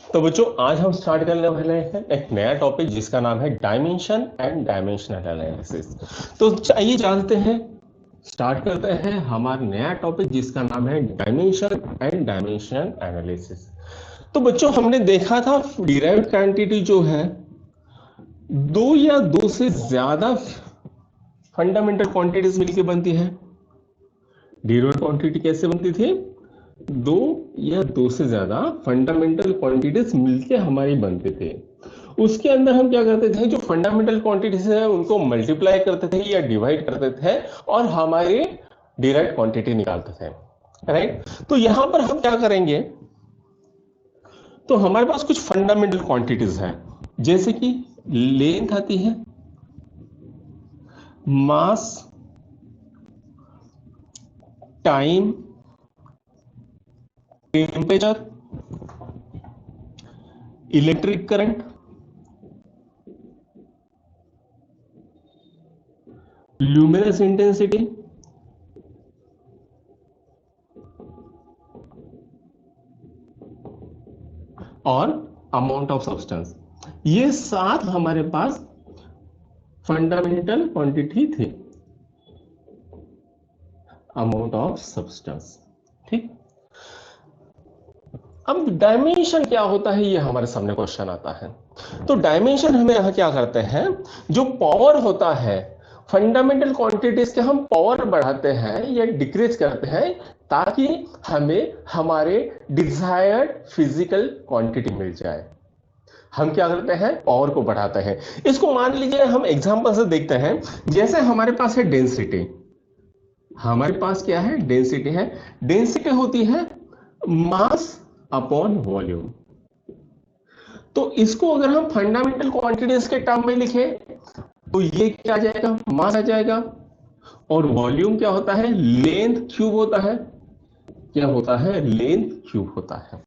तो बच्चों आज हम स्टार्ट करने वाले हैं एक नया टॉपिक जिसका नाम है डायमेंशन एंड डायमेंशनल एनालिसिस। तो आइए जानते हैं, स्टार्ट करते हैं हमारा नया टॉपिक जिसका नाम है डायमेंशन एंड डायमेंशनल एनालिसिस। तो बच्चों हमने देखा था डिराइव्ड क्वांटिटी जो है दो या दो से ज्यादा फंडामेंटल क्वांटिटीज मिलकर बनती है। डिराइव्ड क्वांटिटी कैसे बनती थी? दो या दो से ज्यादा फंडामेंटल क्वांटिटीज मिलके हमारी बनते थे। उसके अंदर हम क्या करते थे, जो फंडामेंटल क्वांटिटीज है उनको मल्टीप्लाई करते थे या डिवाइड करते थे और हमारी डिराइव्ड क्वांटिटी निकालते थे, राइट। तो यहां पर हम क्या करेंगे, तो हमारे पास कुछ फंडामेंटल क्वांटिटीज है जैसे कि लेंथ आती है, mass, time, temperature, electric current, luminous intensity और अमाउंट ऑफ सब्सटेंस। ये सात हमारे पास फंडामेंटल क्वांटिटी थी, अमाउंट ऑफ सब्सटेंस, ठीक। अब डायमेंशन क्या होता है, ये हमारे सामने क्वेश्चन आता है। तो डायमेंशन हमें यहां क्या करते हैं, जो पावर होता है फंडामेंटल क्वांटिटीज के हम पावर बढ़ाते हैं या डिक्रीज करते हैं ताकि हमें हमारे डिजायर्ड फिजिकल क्वांटिटी मिल जाए। हम क्या करते हैं, पावर को बढ़ाते हैं। इसको मान लीजिए हम एग्जांपल से देखते हैं। जैसे हमारे पास है डेंसिटी, हमारे पास क्या है, डेंसिटी है। डेंसिटी होती है मास अपॉन वॉल्यूम। तो इसको अगर हम फंडामेंटल क्वांटिटीज के टर्म में लिखें तो ये क्या आ जाएगा, मास आ जाएगा। और वॉल्यूम क्या होता है, लेंथ क्यूब होता है। क्या होता है, लेंथ क्यूब होता है,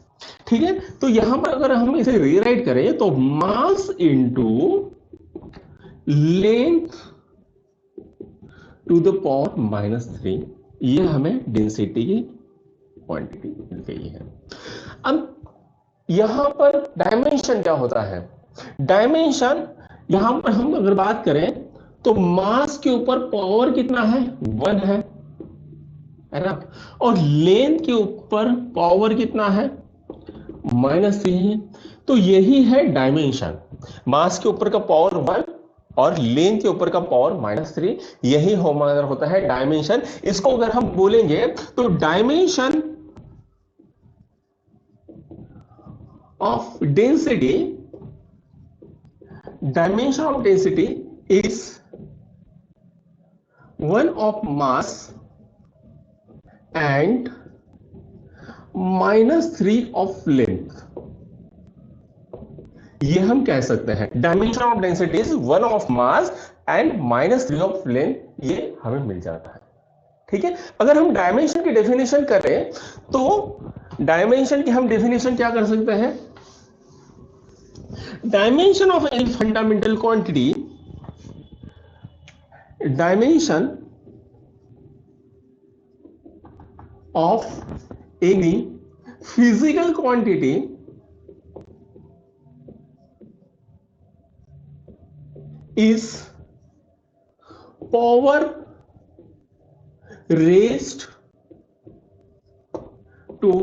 ठीक है। तो यहां पर अगर हम इसे रीराइट करें तो mass into length to the power -3, ये हमें डेंसिटी की क्वांटिटी मिल गई है। अब यहां पर डायमेंशन क्या होता है, डायमेंशन यहां पर हम अगर बात करें तो मास के ऊपर पावर कितना है, 1 है ना। और लेंथ के ऊपर पावर कितना है, -3 है। तो यही है डायमेंशन, मास के ऊपर का पावर 1 और लेंथ के ऊपर का पावर -3, यही हमारा होता है डायमेंशन। इसको अगर हम बोलेंगे तो dimension of density, dimension of density is 1 of mass and -3 of length। ये हम कह सकते हैं dimension of density is 1 of mass and -3 of length, ये हमें मिल जाता है, ठीक है। अगर हम डायमेंशन की डेफिनेशन करें तो डायमेंशन की हम डेफिनेशन क्या कर सकते हैं, dimension of any fundamental quantity, dimension of any physical quantity is power raised to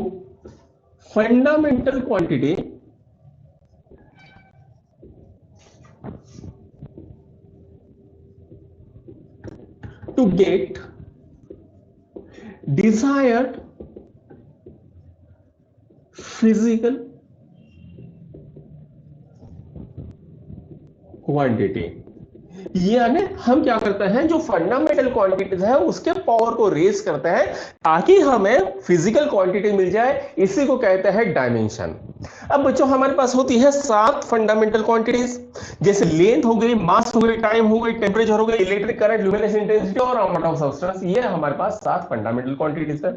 fundamental quantity to get desired physical quantity. यानी हम क्या करते हैं, जो फंडामेंटल क्वांटिटीज है उसके पावर को रेज करते हैं ताकि हमें फिजिकल क्वांटिटी मिल जाए, इसी को कहते हैं डायमेंशन। अब बच्चों हमारे पास होती है 7 फंडामेंटल क्वांटिटीज, जैसे लेंथ हो गई, मास हो गई, टाइम हो गई, टेम्परेचर हो गई, इलेक्ट्रिक करंट, ल्यूमिनस इंटेंसिटी और अमाउंट ऑफ सब्सटेंस। ये हमारे पास 7 फंडामेंटल क्वांटिटीज है।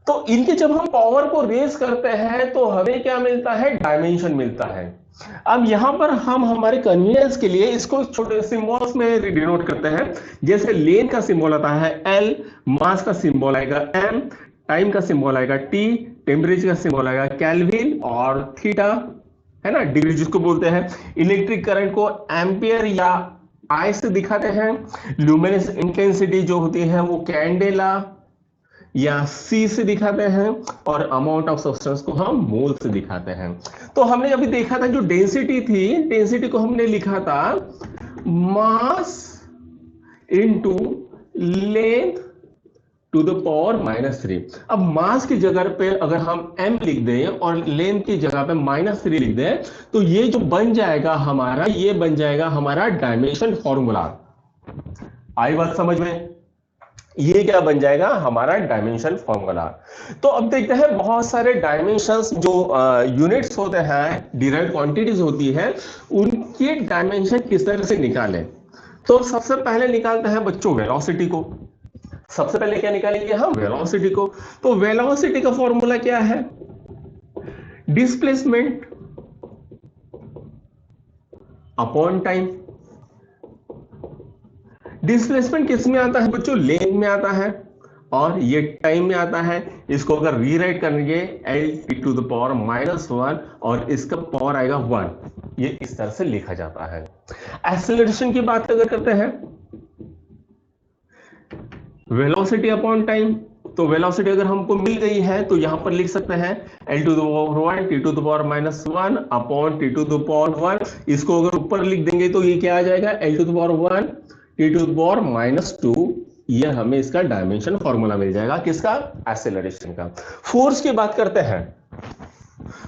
तो इनके जब हम पावर को रेज करते हैं तो हमें क्या मिलता है, डायमेंशन मिलता है। अब यहां पर हम हमारे कन्वीनियंस के लिए इसको छोटे सिंबल्स में डिनोट करते हैं। जैसे लेंथ का सिंबल आता है L, मास का सिंबल आएगा M, टाइम का सिंबल आएगा टी, टेम्परेचर का सिंबल आएगा केल्विन और थीटा, है ना, डिग्री जिसको बोलते हैं। इलेक्ट्रिक करंट को एम्पियर या आई से दिखाते हैं। ल्यूमिनस इंटेंसिटी जो होती है वो कैंडेला या सी से दिखाते हैं, और अमाउंट ऑफ सब्सटेंस को हम मोल से दिखाते हैं। तो हमने अभी देखा था जो डेंसिटी थी, डेंसिटी को हमने लिखा था mass into length to the power -3। अब मास की जगह पे अगर हम m लिख दें और लेंथ की जगह पे -3 लिख दें, तो ये जो बन जाएगा हमारा, ये बन जाएगा हमारा डायमेंशन फॉर्मूला। आई बात समझ में? ये क्या बन जाएगा? हमारा डायमेंशन फॉर्मूला। तो अब देखते हैं बहुत सारे डायमेंशंस जो यूनिट्स होते हैं, डिराइव्ड क्वांटिटीज होती है, उनके डायमेंशन किस तरह से निकालें। तो सबसे पहले निकालते हैं बच्चों वेलोसिटी को। सबसे पहले क्या निकालेंगे हम? वेलोसिटी को। तो वेलोसिटी का फॉर्मूला क्या है? Displacement upon time. डिस्प्लेसमेंट किस में आता है बच्चों? लेंथ में आता है, और ये टाइम में आता है। इसको अगर रीराइट करेंगे L⁻⁻1 और इसका पावर आएगा 1, ये इस तरह से लिखा जाता है। एक्सेलरेशन की बात अगर करते हैं, वेलोसिटी अपॉन टाइम, तो वेलोसिटी अगर हमको मिल गई है तो यहां पर लिख सकते हैं L⁻1 T⁻⁻1 अपॉन T⁻1। इसको अगर ऊपर लिख देंगे तो ये क्या आ जाएगा? L⁻1 T⁻²। ये हमें इसका डायमेंशन फॉर्मूला मिल जाएगा। किसका? एक्सेलरेशन का। फोर्स की बात करते हैं।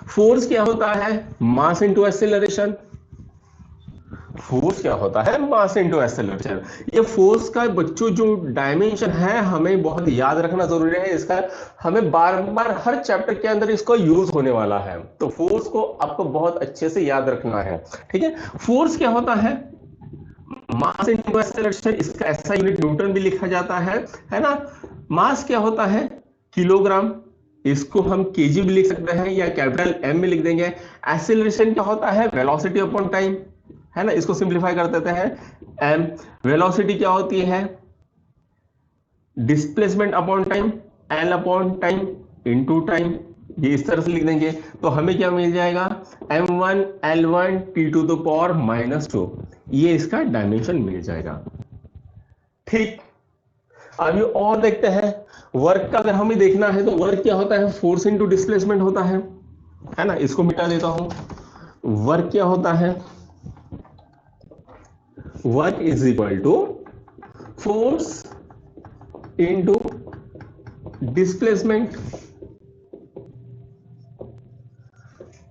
फोर्स क्या होता है? Mass into acceleration. फोर्स क्या होता है? Mass into acceleration. ये फोर्स का बच्चों जो डायमेंशन है हमें बहुत याद रखना जरूरी है। इसका हमें बार बार हर चैप्टर के अंदर इसको यूज होने वाला है, तो फोर्स को आपको बहुत अच्छे से याद रखना है। ठीक है, फोर्स क्या होता है? Mass into acceleration. इसका ऐसा यूनिट न्यूटन भी लिखा जाता है ना। मास क्या होता है? किलोग्राम। इसको हम केजी भी लिख सकते हैं या कैपिटल एम में लिख देंगे। एक्सेलरेशन क्या होता है? वेलोसिटी अपॉन टाइम, है ना। इसको सिंप्लीफाई कर देते हैं एम। वेलोसिटी क्या होती है? Displacement upon time, L upon time into time. ये इस तरह से लिख देंगे तो हमें क्या मिल जाएगा? m1 L1 T⁻²। ये इसका डायमेंशन मिल जाएगा। ठीक, अभी और देखते हैं वर्क का। अगर हमें देखना है तो वर्क क्या होता है? फोर्स इनटू डिस्प्लेसमेंट होता है ना। इसको मिटा देता हूं। वर्क क्या होता है? Work is equal to force into displacement.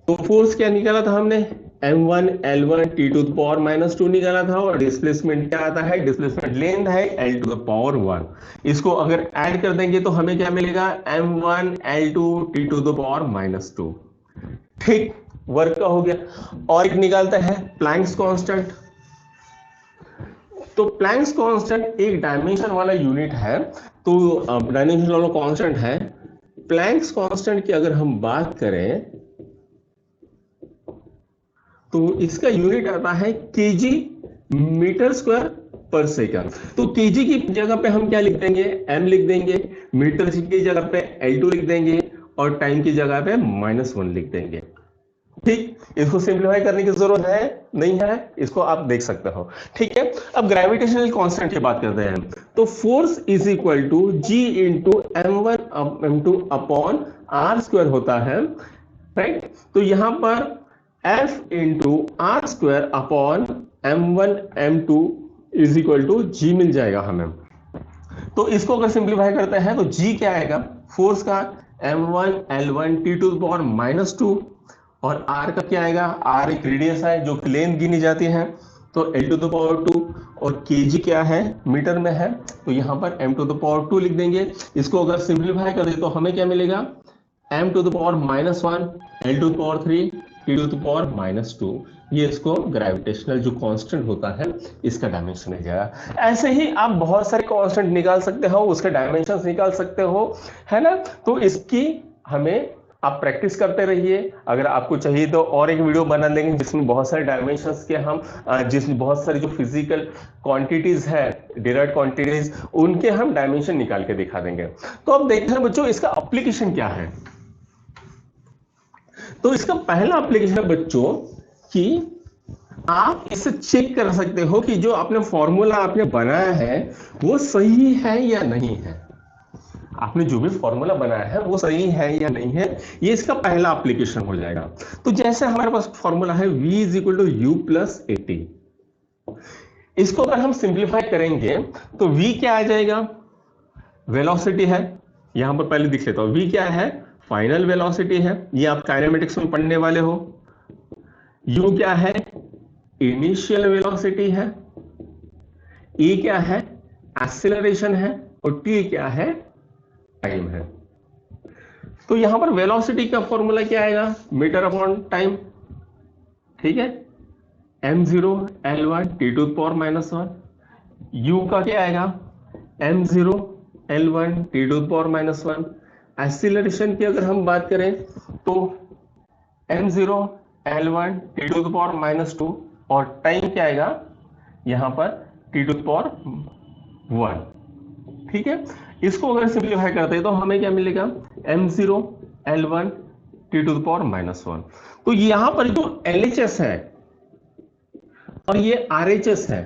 तो फोर्स क्या निकाला था हमने? m1 L1 T⁻² निकाला था, और डिस्प्लेसमेंट क्या आता है? डिस्प्लेसमेंट लेंथ है L⁻1। इसको अगर ऐड कर देंगे तो हमें क्या मिलेगा? m1 L2 T⁻²। ठीक, वर्क का हो गया। और एक निकालते हैं प्लैंक्स कांस्टेंट। तो प्लैंक्स कांस्टेंट एक डायमेंशन वाला यूनिट है, तो डायमेंशन वाला कांस्टेंट है। प्लैंक्स कांस्टेंट की अगर हम बात करें तो इसका यूनिट आता है केजी मीटर स्क्वायर पर सेकंड। तो केजी की जगह पे हम क्या लिख देंगे? m लिख देंगे। मीटर की जगह पे L2 लिख देंगे, और टाइम की जगह पे -1 लिख देंगे। ठीक, इसको सिंप्लीफाई करने की जरूरत है नहीं है, इसको आप देख सकते हो। ठीक है, अब ग्रेविटेशनल कांस्टेंट की बात करते हैं। तो force is equal to G into m1 m2 upon r² होता है, राइट। तो यहां पर F into r² upon m1 m2 is equal to G मिल जाएगा हमें। तो इसको अगर सिंप्लीफाई करते हैं तो G क्या आएगा? फोर्स का m1 L1 T⁻², और R का क्या आएगा? R एक रेडियस है जो लेंथ गिनी जाती है, तो L⁻², और kg क्या है? मीटर में है, तो यहां पर m⁻² लिख देंगे। इसको अगर सिंप्लीफाई कर दे तो हमें क्या मिलेगा? m⁻⁻1 L⁻3 T⁻²। ये इसको ग्रेविटेशनल जो कांस्टेंट होता है इसका डायमेंशन मिल जाएगा। ऐसे ही आप बहुत सारे कांस्टेंट निकाल सकते हो, उसके डायमेंशंस निकाल सकते हो, है ना। तो इसकी हमें आप प्रैक्टिस करते रहिए। अगर आपको चाहिए तो और एक वीडियो बना देंगे जिसमें बहुत सारे डायमेंशंस के हम जिसमें बहुत सारी जो फिजिकल क्वांटिटीज है, डिराइव्ड क्वांटिटीज, उनके हम डायमेंशन निकाल के दिखा देंगे। तो अब देखते हैं बच्चों इसका एप्लीकेशन क्या है। तो इसका पहला एप्लीकेशन है बच्चों कि आप इसे चेक कर सकते हो कि जो आपने फॉर्मूला आपने बनाया है वो सही है या नहीं है। आपने जो भी फॉर्मूला बनाया है वो सही है या नहीं है, ये इसका पहला एप्लीकेशन हो जाएगा। तो जैसे हमारे पास फॉर्मूला है v is equal to u plus a t, इसको अगर हम सिंप्लीफाई करेंगे तो v क्या आ जाएगा, वेलोसिटी है। यहां पर पहले दिख लेता हूं, v क्या है, फाइनल वेलोसिटी है, ये आप काइनेमेटिक्स में पढ़ने वाले हो। u क्या है, इनिशियल वेलोसिटी है। e क्या है, एक्सीलरेशन है। और t क्या है, टाइम है। तो यहां पर वेलोसिटी का फॉर्मूला क्या आएगा, मीटर अपॉन टाइम, ठीक है, m0 l1 t to the power minus 1। u का क्या आएगा, m0 l1 t to the power minus 1। Acceleration की अगर हम बात करें तो m0 l1 t to the power minus 2, और टाइम क्या आएगा यहां पर t टू द पावर 1, ठीक है। इसको अगर सिंप्लीफाई करते हैं तो हमें क्या मिलेगा, m0 l1 t to the power minus 1। तो यहां पर जो LHS है और ये RHS है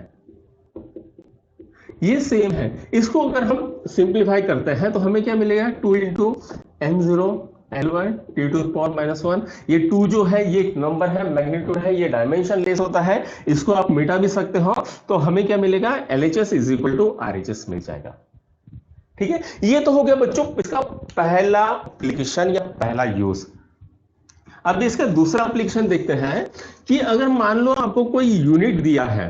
ये सेम है। इसको अगर हम सिंप्लीफाई करते हैं तो हमें क्या मिलेगा, 2 into m0 l1 t to the power minus 1। ये 2 जो है ये नंबर है, मैग्नीट्यूड है, ये डायमेंशन लेस होता है, इसको आप मिटा भी सकते हो। तो हमें क्या मिलेगा, LHS is equal to RHS मिल जाएगा, ठीक है। ये तो हो गया बच्चों इसका पहला एप्लीकेशन या पहला यूज। अब इसका दूसरा एप्लीकेशन देखते हैं कि अगर मान लो आपको कोई यूनिट दिया है,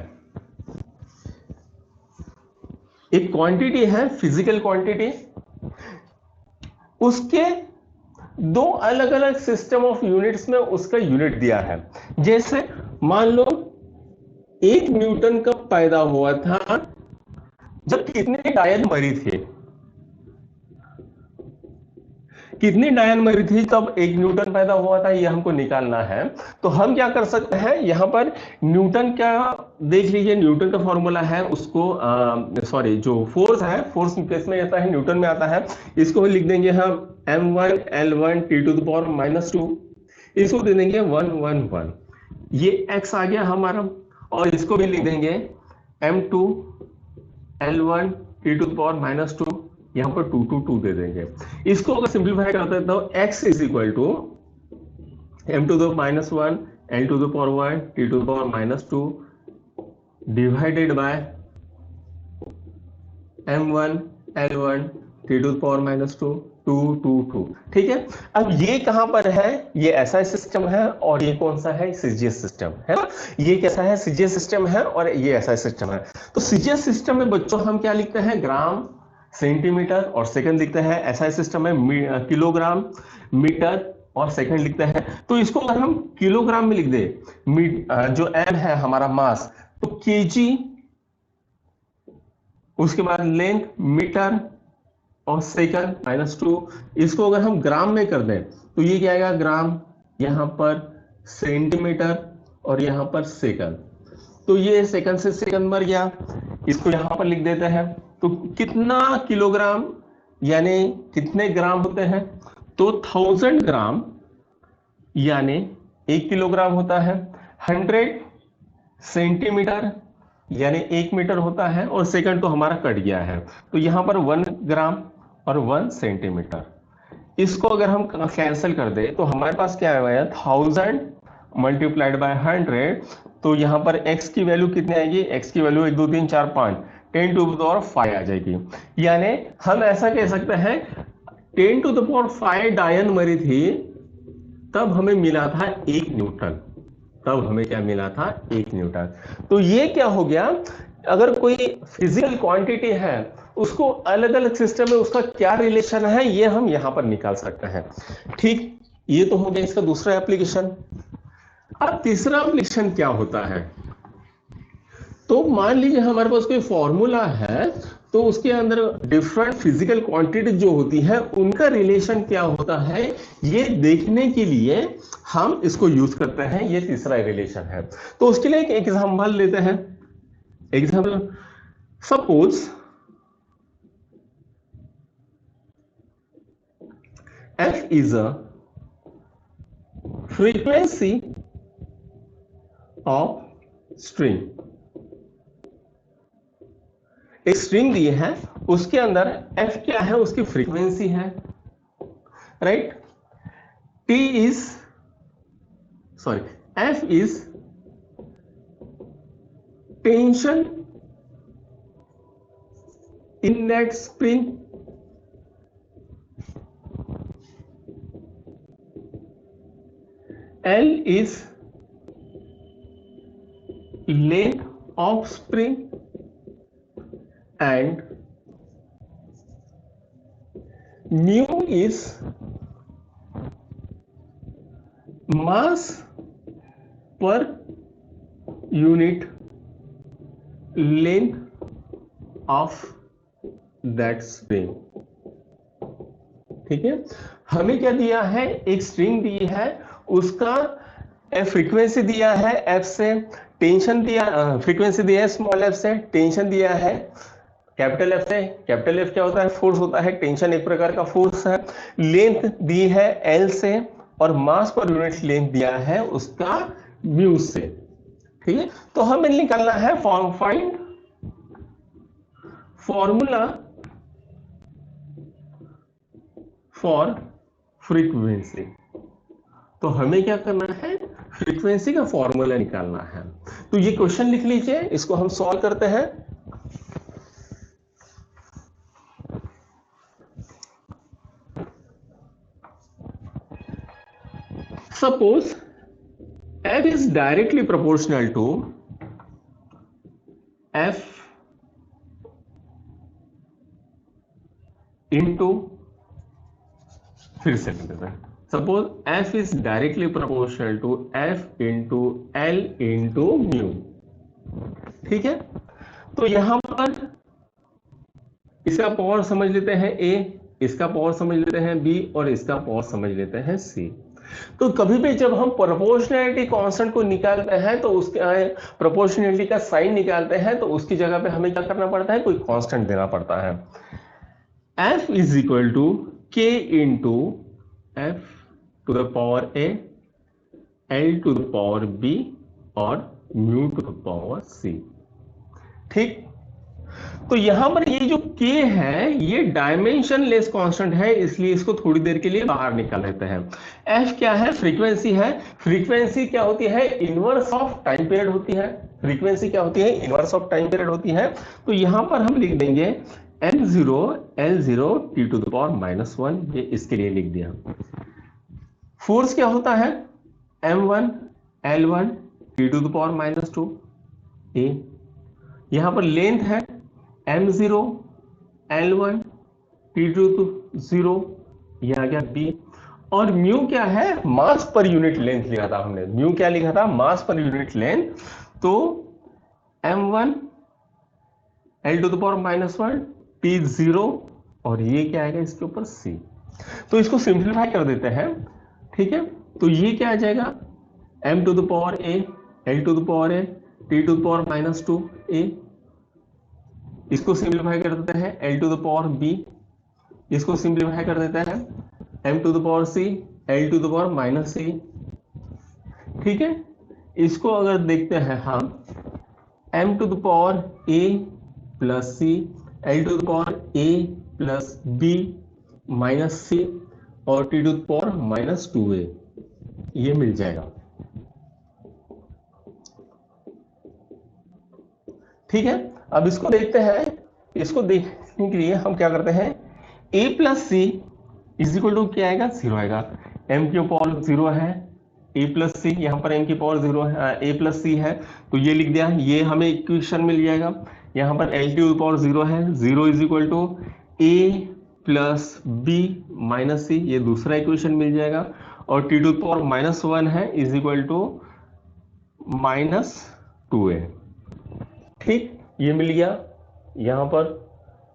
एक क्वांटिटी है, फिजिकल क्वांटिटी, उसके दो अलग अलग सिस्टम ऑफ यूनिट्स में उसका यूनिट दिया है। जैसे मान लो 1 न्यूटन कब पैदा हुआ था, जब कितने डायन मरी थी, कितनी डायन मरी थी तब 1 न्यूटन पैदा हुआ था, ये हमको निकालना है। तो हम क्या कर सकते हैं, यहां पर न्यूटन का देख लीजिए, न्यूटन का फॉर्मूला है उसको सॉरी जो फोर्स है, फोर्स केस में आता है, न्यूटन में आता है। इसको लिख देंगे हम m1 l1 t to the power minus 2, इसको दे देंगे 111, ये x आ गया हमारा। और इसको भी लिख देंगे m2 l1 t to the power minus 2, यहां पर 2 2 2 दे देंगे। इसको अगर सिंप्लीफाई करते हैं तो x is equal to m to the minus 1 l to the power 1 t to the power minus 2 divided by m1 l1 t to the power minus 2 2 2 2, ठीक है। अब ये कहां पर है, ये SI सिस्टम है और ये कौन सा है, CGS सिस्टम है ना। ये कैसा है, CGS सिस्टम है और ये SI सिस्टम है। तो CGS सिस्टम में बच्चों हम क्या लिखते हैं, ग्राम, सेंटीमीटर और सेकंड लिखते हैं। SI सिस्टम में किलोग्राम, मीटर और सेकंड लिखते हैं। तो इसको अगर हम किलोग्राम में लिख दे, जो m है हमारा मास, तो kg, उसके बाद लेंथ, मीटर और सेकंड माइनस 2। इसको अगर हम ग्राम में कर दें तो ये क्या आएगा, ग्राम, यहां पर सेंटीमीटर और यहां पर सेकंड। तो ये सेकंड से सेकंड मर गया, इसको यहां पर लिख देते हैं। तो कितना किलोग्राम यानी कितने ग्राम होते हैं, तो 1000 ग्राम यानी 1 किलोग्राम होता है। 100 सेंटीमीटर यानी 1 मीटर होता है, और सेकंड तो हमारा कट गया है, तो यहां पर 1 ग्राम और 1 सेंटीमीटर। इसको अगर हम कैंसिल कर दे तो हमारे पास क्या आएगा, 1000 मल्टीप्लाइड बाय 100। तो यहां पर x की वैल्यू कितनी आएगी, x की वैल्यू 1 2 3 4 5 10 टू द पावर 5 आ जाएगी। यानी हम ऐसा कह सकते हैं 10 टू द पावर 5 डायन मरी थी, तब हमें मिला था 1 न्यूटन, तब हमें क्या मिला था, 1 न्यूटन। तो ये क्या हो गया, अगर कोई फिजिकल क्वांटिटी है उसको अलग अलग सिस्टम में उसका क्या रिलेशन है, ये हम यहां पर निकाल सकते हैं, ठीक। ये तो हो गया इसका दूसरा एप्लीकेशन। अब तीसरा एप्लीकेशन क्या होता है, तो मान लीजिए हमारे पास कोई फॉर्मूला है, तो उसके अंदर डिफरेंट फिजिकल क्वांटिटी जो होती है उनका रिलेशन क्या होता है, ये देखने के लिए हम इसको यूज करते हैं। ये तीसरा रिलेशन है। तो उसके लिए एक एग्जांपल लेते हैं। Example, suppose f is a frequency of string। एक स्ट्रिंग दी है, उसके अंदर f क्या है, उसकी फ्रीक्वेंसी है, right. t is sorry f is tension in that spring, L is length of spring and mu is mass per unit length of that spring। ठीक है, हमें क्या दिया है, एक स्ट्रिंग दी है, उसका फ्रीक्वेंसी दिया है f से, टेंशन दिया, फ्रीक्वेंसी दिया है स्मॉल f से, टेंशन दिया है कैपिटल F से। कैपिटल F क्या होता है, फोर्स होता है, टेंशन एक प्रकार का फोर्स है। लेंथ दी है L से और मास पर यूनिट लेंथ दिया है उसका म्यू से। ठीक है, तो हमें निकालना है फाइंड फॉर्मूला फॉर फ्रीक्वेंसी। तो हमें क्या करना है, फ्रीक्वेंसी का फॉर्मूला निकालना है। तो ये क्वेश्चन लिख लीजिए, इसको हम सॉल्व करते हैं। Suppose f is directly proportional to f into, फिर से लिख देते हैं, suppose f is directly proportional to f into L into mu। ठीक है, तो यहां पर इसका पावर समझ लेते हैं a, इसका पावर समझ लेते हैं b और इसका पावर समझ लेते हैं c। तो कभी भी जब हम प्रोपोर्शनैलिटी कांस्टेंट को निकालते हैं तो उसके प्रोपोर्शनैलिटी का साइन निकालते हैं तो उसकी जगह पे हमें क्या करना पड़ता है, कोई कांस्टेंट देना पड़ता है। f is equal to k into f to the power a, l to the power b और mu to the power c। ठीक, तो यहां पर ये जो k है ये डायमेंशन लेस कांस्टेंट है, इसलिए इसको थोड़ी देर के लिए बाहर निकाल लेते हैं। f क्या है, फ्रीक्वेंसी है। फ्रीक्वेंसी क्या होती है, इनवर्स ऑफ टाइम पीरियड होती है। फ्रीक्वेंसी क्या होती है, इनवर्स ऑफ टाइम पीरियड होती है। तो यहां पर हम लिख देंगे m0 L0 t to the power -1, ये इसके लिए लिख दिया। फोर्स क्या होता है, m1 L1 t to the power -2 a। यहां पर लेंथ है m0 L1 t2 यह आ गया b। और म्यू क्या है, मास पर यूनिट लेंथ लिखा था हमने। म्यू क्या लिखा था, मास पर यूनिट लेंथ। तो m1 L⁻⁻1 t0 और ये क्या आएगा इसके ऊपर c। तो इसको सिंप्लीफाई कर देते हैं। ठीक है, तो ये क्या आ जाएगा, m⁴ L⁴ t⁻2a। इसको सिंप्लीफाई कर देते हैं L⁻b, इसको सिंप्लीफाई कर देते हैं m⁻c L⁻c। ठीक है, इसको अगर देखते हैं हम m⁻a plus c L⁻a plus b minus c और t⁻2a, ये मिल जाएगा। ठीक है, अब इसको देखते हैं। इसको देखने के लिए हम क्या करते हैं, a plus C is equal to क्या आएगा, 0 आएगा। m की पावर 0 है, a प्लस सी, यहाँ पर m की पावर 0 है, a प्लस सी है, तो ये लिख दिया। ये हमें इक्वेशन मिल जाएगा। यहाँ पर l की पावर 0 है, 0 is equal to a plus b minus c, ये दूसरा इक्वेशन मिल जाएगा। और t⁻1 है इज इक्वल टू -2a। ठीक, ये मिल गया यहाँ पर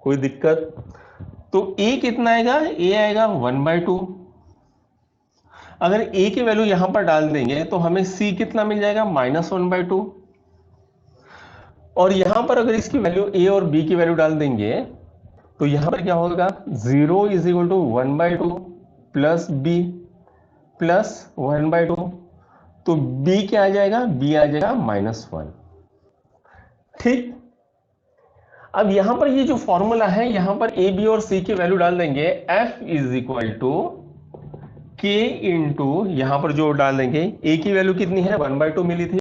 कोई दिक्कत? तो ए कितना आएगा? ए आएगा 1/2। अगर ए की वैल्यू यहां पर डाल देंगे तो हमें सी कितना मिल जाएगा? -1/2। और यहां पर अगर इसकी वैल्यू ए और बी की वैल्यू डाल देंगे तो यहां पर क्या होगा? 0 = 1/2 प्लस बी प्लस 1/2। तो b क्या आ जाएगा? b आ जाएगा -1। ठीक। अब यहां पर ये जो फॉर्मूला है, यहां पर a b और c की वैल्यू डाल देंगे। f = k इंटू, यहां पर जो डाल देंगे, a की वैल्यू कितनी है? 1/2 मिली थी,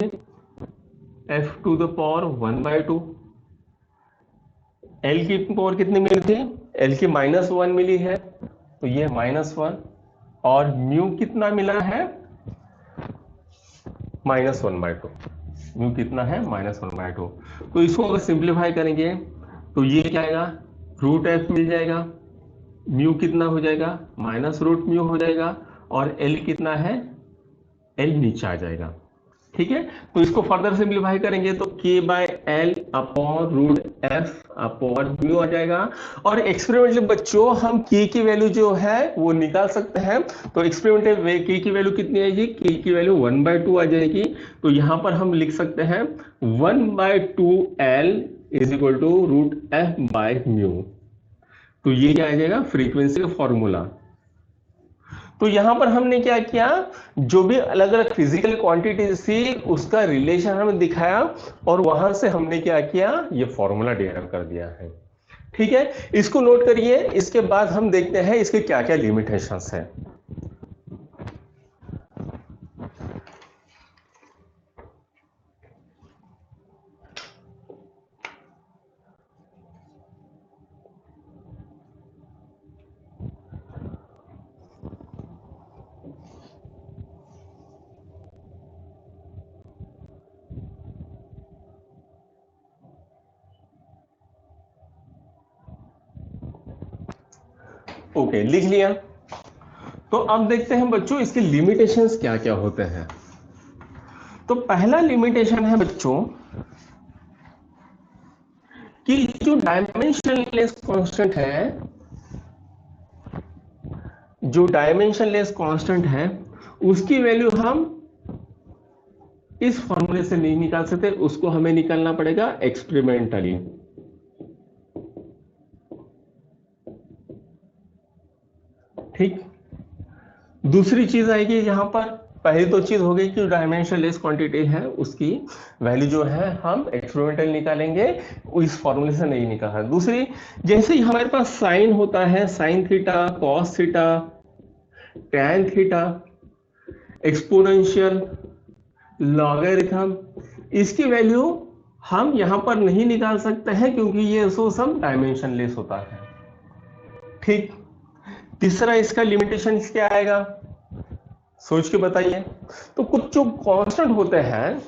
f⁻1/2। l की पावर कितनी मिली थी? l की -1 मिली है, तो ये -1। और म्यू कितना मिला है? -1/2। म्यू कितना है? -1/2। तो इसको अगर सिंप्लीफाई करेंगे तो ये क्या आएगा? √f मिल जाएगा। म्यू कितना हो जाएगा? -√μ हो जाएगा। और एल कितना है? एल नीचे आ जाएगा। ठीक है, तो इसको फर्दर सिंप्लीफाई करेंगे तो k/L/√f/μ आ जाएगा। और एक्सपेरिमेंटली बच्चों हम k की वैल्यू जो है वो निकाल सकते हैं। तो एक्सपेरिमेंटली k की वैल्यू कितनी आएगी? k की वैल्यू 1/2 आ जाएगी। तो यहां पर हम लिख सकते हैं 1/2L = √f/μ। तो ये क्या आ जाएगा? फ्रीक्वेंसी का फॉर्मूला। तो यहां पर हमने क्या किया? जो भी अलग अलग फिजिकल क्वांटिटी थी उसका रिलेशन हमें दिखाया और वहां से हमने क्या किया? ये फॉर्मूला डेराइव कर दिया है। ठीक है, इसको नोट करिए। इसके बाद हम देखते हैं इसके क्या क्या लिमिटेशंस हैं। ओके, लिख लिया। तो अब देखते हैं बच्चों इसके लिमिटेशंस क्या क्या होते हैं। तो पहला लिमिटेशन है बच्चों कि जो डायमेंशनलेस कांस्टेंट है, जो डायमेंशनलेस कांस्टेंट है उसकी वैल्यू हम इस फॉर्मूले से नहीं निकाल सकते, उसको हमें निकालना पड़ेगा एक्सपेरिमेंटली। ठीक। दूसरी चीज आएगी यहां पर, पहली तो चीज हो गई कि डायमेंशनलेस क्वांटिटी है उसकी वैल्यू जो है हम एक्सपेरिमेंटल निकालेंगे, इस फॉर्मूले से नहीं निकाला। दूसरी, जैसे ही हमारे पास साइन होता है, sine theta, cos theta, tan theta, exponential, logarithm, इसकी वैल्यू हम यहां पर नहीं निकाल सकते हैं क्योंकि ये सब डायमेंशनलेस होता है। ठीक। तीसरा इसका लिमिटेशन क्या आएगा? सोच के बताइए। तो कुछ जो कांस्टेंट होते हैं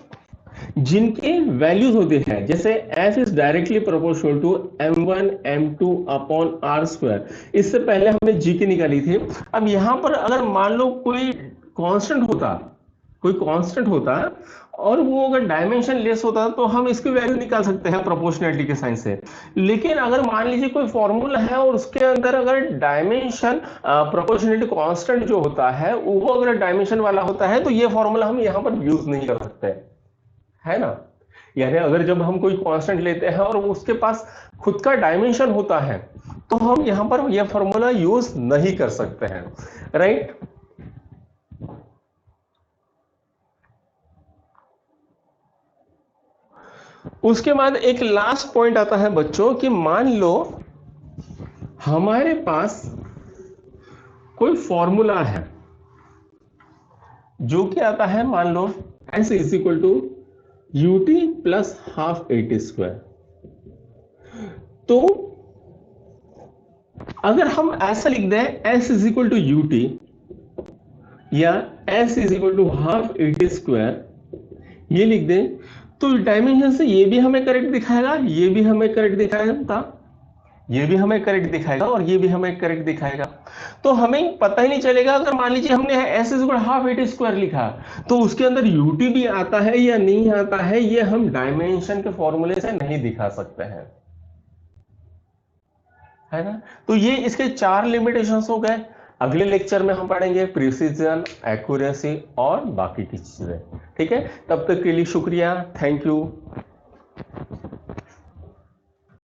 जिनके वैल्यूज होते हैं, जैसे f is directly proportional to m1 m2 upon r²। इससे पहले हमने g की निकाली थी। अब यहां पर अगर मान लो कोई कांस्टेंट होता और वो अगर डायमेंशन लेस होता तो हम इसकी वैल्यू निकाल सकते हैं प्रोपोर्शनलिटी के साइन से। लेकिन अगर मान लीजिए कोई फॉर्मूला है और उसके अंदर अगर डायमेंशन प्रोपोर्शनलिटी कांस्टेंट जो होता है वो अगर डायमेंशन वाला होता है तो ये फॉर्मूला हम यहां पर यूज नहीं कर सकते, है ना। यानी अगर जब हम कोई कांस्टेंट लेते हैं और उसके पास खुद का डायमेंशन होता है तो हम यहां पर यह फॉर्मूला यूज नहीं कर सकते हैं, राइट। उसके बाद एक लास्ट पॉइंट आता है बच्चों कि मान लो हमारे पास कोई फॉर्मूला है जो कि आता है, मान लो s = ut + ½ at²। तो अगर हम ऐसा लिख दें s = ut या s = ½ at², ये लिख दें तो डायमेंशन से ये भी हमें करेक्ट दिखाएगा, ये भी हमें करेक्ट दिखाएगा, ये भी हमें करेक्ट दिखाएगा और ये भी हमें करेक्ट दिखाएगा। तो हमें पता ही नहीं चलेगा अगर मान लीजिए हमने s = ½ at² लिखा तो उसके अंदर ut भी आता है या नहीं आता है, ये हम डायमेंशन के फॉर्मूले से नहीं दिखा सकते हैं। है ना। तो ये इसके 4 लिमिटेशंस हो गए। अगले लेक्चर में हम पढ़ेंगे प्रिसीजन, एक्यूरेसी और बाकी की चीजें। ठीक है, तब तक के लिए शुक्रिया, थैंक यू।